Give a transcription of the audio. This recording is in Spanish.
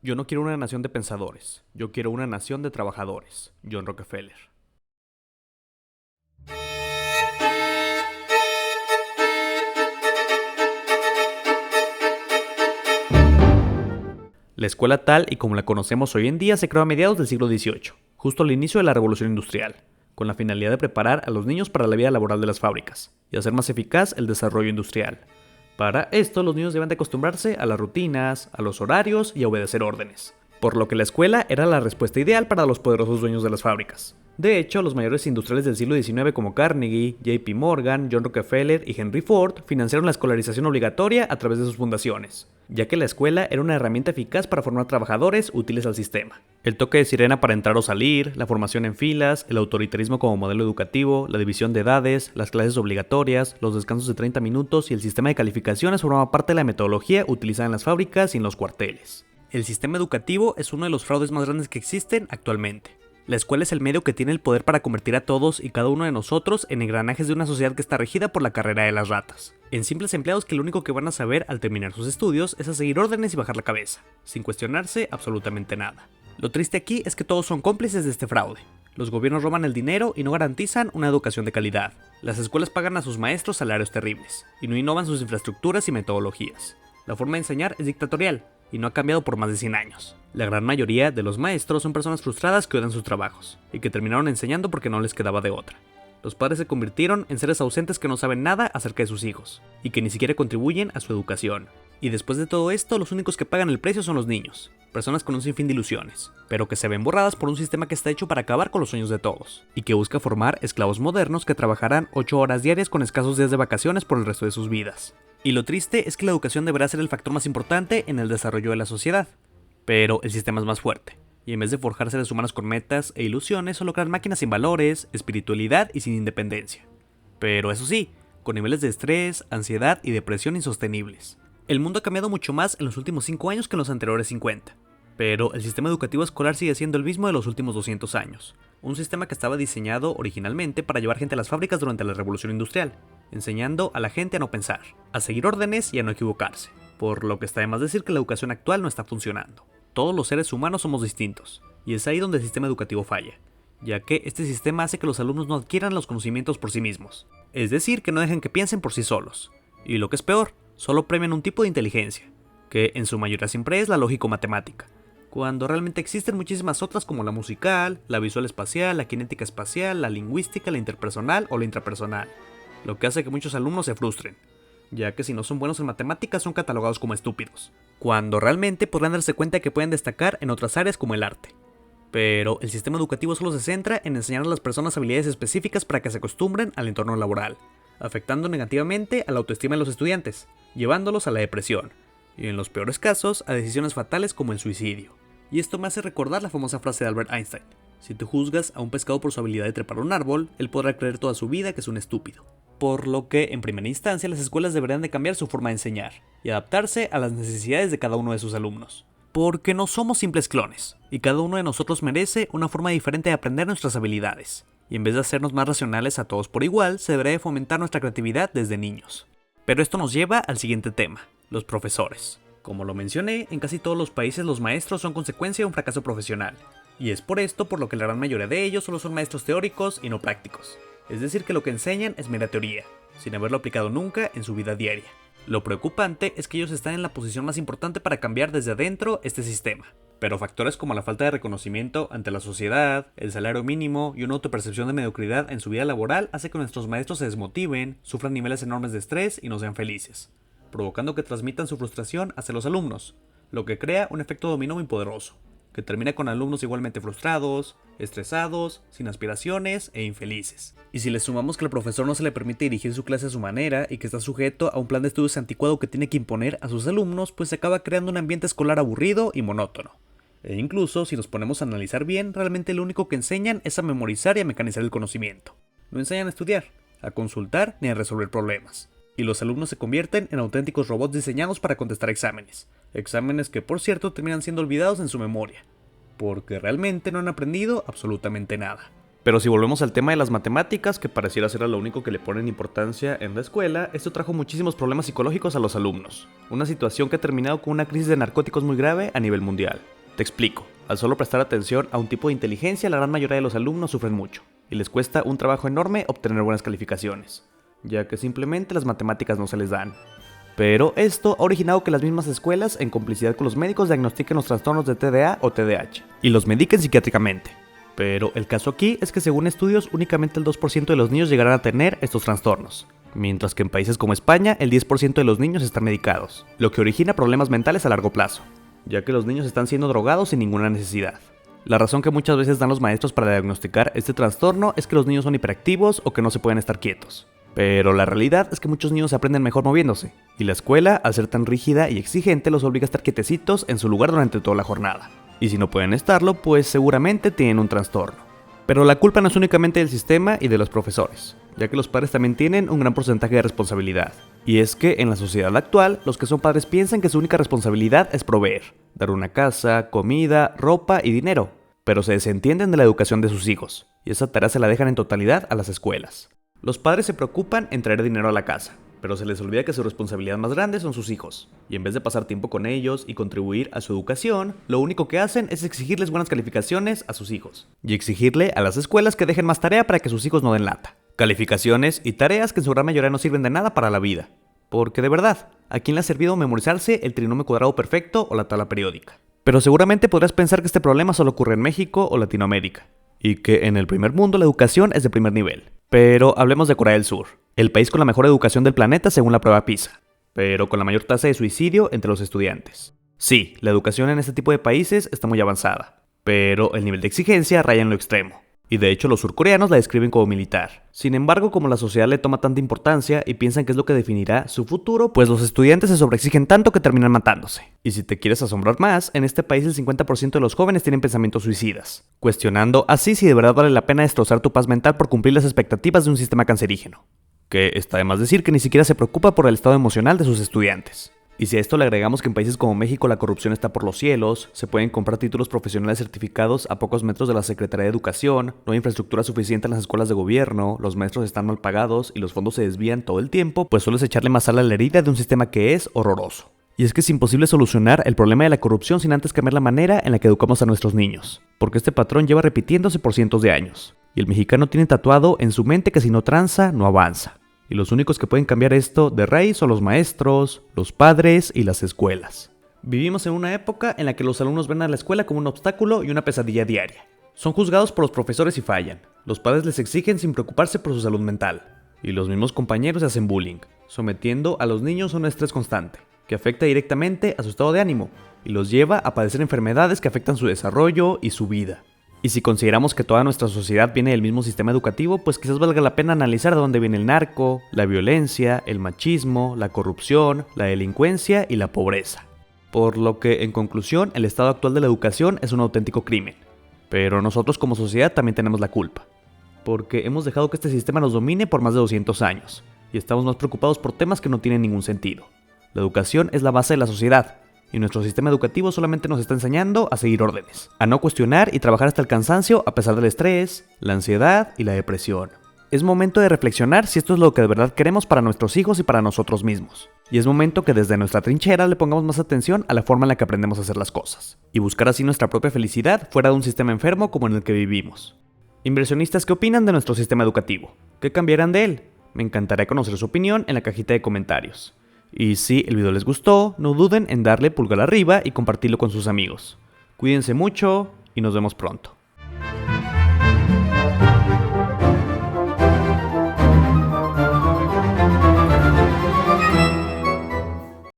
Yo no quiero una nación de pensadores, yo quiero una nación de trabajadores. John Rockefeller. La escuela tal y como la conocemos hoy en día se creó a mediados del siglo XVIII, justo al inicio de la Revolución Industrial, con la finalidad de preparar a los niños para la vida laboral de las fábricas y hacer más eficaz el desarrollo industrial. Para esto, los niños deben de acostumbrarse a las rutinas, a los horarios y a obedecer órdenes, por lo que la escuela era la respuesta ideal para los poderosos dueños de las fábricas. De hecho, los mayores industriales del siglo XIX como Carnegie, J.P. Morgan, John Rockefeller y Henry Ford financiaron la escolarización obligatoria a través de sus fundaciones, ya que la escuela era una herramienta eficaz para formar trabajadores útiles al sistema. El toque de sirena para entrar o salir, la formación en filas, el autoritarismo como modelo educativo, la división de edades, las clases obligatorias, los descansos de 30 minutos y el sistema de calificaciones formaban parte de la metodología utilizada en las fábricas y en los cuarteles. El sistema educativo es uno de los fraudes más grandes que existen actualmente. La escuela es el medio que tiene el poder para convertir a todos y cada uno de nosotros en engranajes de una sociedad que está regida por la carrera de las ratas, en simples empleados que lo único que van a saber al terminar sus estudios es a seguir órdenes y bajar la cabeza, sin cuestionarse absolutamente nada. Lo triste aquí es que todos son cómplices de este fraude. Los gobiernos roban el dinero y no garantizan una educación de calidad. Las escuelas pagan a sus maestros salarios terribles, y no innovan sus infraestructuras y metodologías. La forma de enseñar es dictatorial, y no ha cambiado por más de 100 años. La gran mayoría de los maestros son personas frustradas que odian sus trabajos, y que terminaron enseñando porque no les quedaba de otra. Los padres se convirtieron en seres ausentes que no saben nada acerca de sus hijos, y que ni siquiera contribuyen a su educación. Y después de todo esto, los únicos que pagan el precio son los niños, personas con un sinfín de ilusiones, pero que se ven borradas por un sistema que está hecho para acabar con los sueños de todos, y que busca formar esclavos modernos que trabajarán 8 horas diarias con escasos días de vacaciones por el resto de sus vidas. Y lo triste es que la educación deberá ser el factor más importante en el desarrollo de la sociedad. Pero el sistema es más fuerte, y en vez de forjar seres humanos con metas e ilusiones, solo crean máquinas sin valores, espiritualidad y sin independencia. Pero eso sí, con niveles de estrés, ansiedad y depresión insostenibles. El mundo ha cambiado mucho más en los últimos 5 años que en los anteriores 50. Pero el sistema educativo escolar sigue siendo el mismo de los últimos 200 años. Un sistema que estaba diseñado originalmente para llevar gente a las fábricas durante la Revolución Industrial, enseñando a la gente a no pensar, a seguir órdenes y a no equivocarse, por lo que está de más decir que la educación actual no está funcionando. Todos los seres humanos somos distintos, y es ahí donde el sistema educativo falla, ya que este sistema hace que los alumnos no adquieran los conocimientos por sí mismos, es decir, que no dejen que piensen por sí solos, y lo que es peor, solo premian un tipo de inteligencia, que en su mayoría siempre es la lógico-matemática, cuando realmente existen muchísimas otras como la musical, la visual espacial, la cinética espacial, la lingüística, la interpersonal o la intrapersonal, lo que hace que muchos alumnos se frustren, ya que si no son buenos en matemáticas son catalogados como estúpidos, cuando realmente podrán darse cuenta de que pueden destacar en otras áreas como el arte. Pero el sistema educativo solo se centra en enseñar a las personas habilidades específicas para que se acostumbren al entorno laboral, afectando negativamente a la autoestima de los estudiantes, llevándolos a la depresión, y en los peores casos a decisiones fatales como el suicidio. Y esto me hace recordar la famosa frase de Albert Einstein: si tú juzgas a un pescado por su habilidad de trepar un árbol, él podrá creer toda su vida que es un estúpido. Por lo que, en primera instancia, las escuelas deberían de cambiar su forma de enseñar y adaptarse a las necesidades de cada uno de sus alumnos. Porque no somos simples clones, y cada uno de nosotros merece una forma diferente de aprender nuestras habilidades. Y en vez de hacernos más racionales a todos por igual, se debería de fomentar nuestra creatividad desde niños. Pero esto nos lleva al siguiente tema: los profesores. Como lo mencioné, en casi todos los países los maestros son consecuencia de un fracaso profesional. Y es por esto por lo que la gran mayoría de ellos solo son maestros teóricos y no prácticos. Es decir, que lo que enseñan es mera teoría, sin haberlo aplicado nunca en su vida diaria. Lo preocupante es que ellos están en la posición más importante para cambiar desde adentro este sistema. Pero factores como la falta de reconocimiento ante la sociedad, el salario mínimo y una autopercepción de mediocridad en su vida laboral hace que nuestros maestros se desmotiven, sufran niveles enormes de estrés y no sean felices, provocando que transmitan su frustración hacia los alumnos, lo que crea un efecto dominó muy poderoso, que termina con alumnos igualmente frustrados, estresados, sin aspiraciones e infelices. Y si le sumamos que al profesor no se le permite dirigir su clase a su manera y que está sujeto a un plan de estudios anticuado que tiene que imponer a sus alumnos, pues se acaba creando un ambiente escolar aburrido y monótono. E incluso, si nos ponemos a analizar bien, realmente lo único que enseñan es a memorizar y a mecanizar el conocimiento. No enseñan a estudiar, a consultar ni a resolver problemas. Y los alumnos se convierten en auténticos robots diseñados para contestar exámenes. Exámenes que, por cierto, terminan siendo olvidados en su memoria, porque realmente no han aprendido absolutamente nada. Pero si volvemos al tema de las matemáticas, que pareciera ser a lo único que le ponen importancia en la escuela, esto trajo muchísimos problemas psicológicos a los alumnos. Una situación que ha terminado con una crisis de narcóticos muy grave a nivel mundial. Te explico. Al solo prestar atención a un tipo de inteligencia, la gran mayoría de los alumnos sufren mucho, y les cuesta un trabajo enorme obtener buenas calificaciones, ya que simplemente las matemáticas no se les dan. Pero esto ha originado que las mismas escuelas, en complicidad con los médicos, diagnostiquen los trastornos de TDA o TDAH, y los mediquen psiquiátricamente. Pero el caso aquí es que según estudios, únicamente el 2% de los niños llegarán a tener estos trastornos, mientras que en países como España, el 10% de los niños están medicados, lo que origina problemas mentales a largo plazo, ya que los niños están siendo drogados sin ninguna necesidad. La razón que muchas veces dan los maestros para diagnosticar este trastorno es que los niños son hiperactivos o que no se pueden estar quietos. Pero la realidad es que muchos niños aprenden mejor moviéndose, y la escuela, al ser tan rígida y exigente, los obliga a estar quietecitos en su lugar durante toda la jornada. Y si no pueden estarlo, pues seguramente tienen un trastorno. Pero la culpa no es únicamente del sistema y de los profesores, ya que los padres también tienen un gran porcentaje de responsabilidad. Y es que en la sociedad actual, los que son padres piensan que su única responsabilidad es proveer, dar una casa, comida, ropa y dinero, pero se desentienden de la educación de sus hijos, y esa tarea se la dejan en totalidad a las escuelas. Los padres se preocupan en traer dinero a la casa, pero se les olvida que su responsabilidad más grande son sus hijos, y en vez de pasar tiempo con ellos y contribuir a su educación, lo único que hacen es exigirles buenas calificaciones a sus hijos, y exigirle a las escuelas que dejen más tarea para que sus hijos no den lata. Calificaciones y tareas que en su gran mayoría no sirven de nada para la vida. Porque de verdad, ¿a quién le ha servido memorizarse el trinomio cuadrado perfecto o la tabla periódica? Pero seguramente podrás pensar que este problema solo ocurre en México o Latinoamérica, y que en el primer mundo la educación es de primer nivel. Pero hablemos de Corea del Sur, el país con la mejor educación del planeta según la prueba PISA, pero con la mayor tasa de suicidio entre los estudiantes. Sí, la educación en este tipo de países está muy avanzada, pero el nivel de exigencia raya en lo extremo. Y de hecho los surcoreanos la describen como militar. Sin embargo, como la sociedad le toma tanta importancia y piensan que es lo que definirá su futuro, pues los estudiantes se sobreexigen tanto que terminan matándose. Y si te quieres asombrar más, en este país el 50% de los jóvenes tienen pensamientos suicidas, cuestionando así si de verdad vale la pena destrozar tu paz mental por cumplir las expectativas de un sistema cancerígeno. Que está de más decir que ni siquiera se preocupa por el estado emocional de sus estudiantes. Y si a esto le agregamos que en países como México la corrupción está por los cielos, se pueden comprar títulos profesionales certificados a pocos metros de la Secretaría de Educación, no hay infraestructura suficiente en las escuelas de gobierno, los maestros están mal pagados y los fondos se desvían todo el tiempo, pues solo es echarle más sal a la herida de un sistema que es horroroso. Y es que es imposible solucionar el problema de la corrupción sin antes cambiar la manera en la que educamos a nuestros niños, porque este patrón lleva repitiéndose por cientos de años, y el mexicano tiene tatuado en su mente que si no tranza, no avanza. Y los únicos que pueden cambiar esto de raíz son los maestros, los padres y las escuelas. Vivimos en una época en la que los alumnos ven a la escuela como un obstáculo y una pesadilla diaria. Son juzgados por los profesores si fallan. Los padres les exigen sin preocuparse por su salud mental. Y los mismos compañeros se hacen bullying, sometiendo a los niños a un estrés constante, que afecta directamente a su estado de ánimo y los lleva a padecer enfermedades que afectan su desarrollo y su vida. Y si consideramos que toda nuestra sociedad viene del mismo sistema educativo, pues quizás valga la pena analizar de dónde viene el narco, la violencia, el machismo, la corrupción, la delincuencia y la pobreza. Por lo que, en conclusión, el estado actual de la educación es un auténtico crimen. Pero nosotros como sociedad también tenemos la culpa, porque hemos dejado que este sistema nos domine por más de 200 años, y estamos más preocupados por temas que no tienen ningún sentido. La educación es la base de la sociedad, y nuestro sistema educativo solamente nos está enseñando a seguir órdenes, a no cuestionar y trabajar hasta el cansancio a pesar del estrés, la ansiedad y la depresión. Es momento de reflexionar si esto es lo que de verdad queremos para nuestros hijos y para nosotros mismos. Y es momento que desde nuestra trinchera le pongamos más atención a la forma en la que aprendemos a hacer las cosas, y buscar así nuestra propia felicidad fuera de un sistema enfermo como en el que vivimos. Inversionistas, ¿qué opinan de nuestro sistema educativo? ¿Qué cambiarán de él? Me encantaría conocer su opinión en la cajita de comentarios. Y si el video les gustó, no duden en darle pulgar arriba y compartirlo con sus amigos. Cuídense mucho y nos vemos pronto.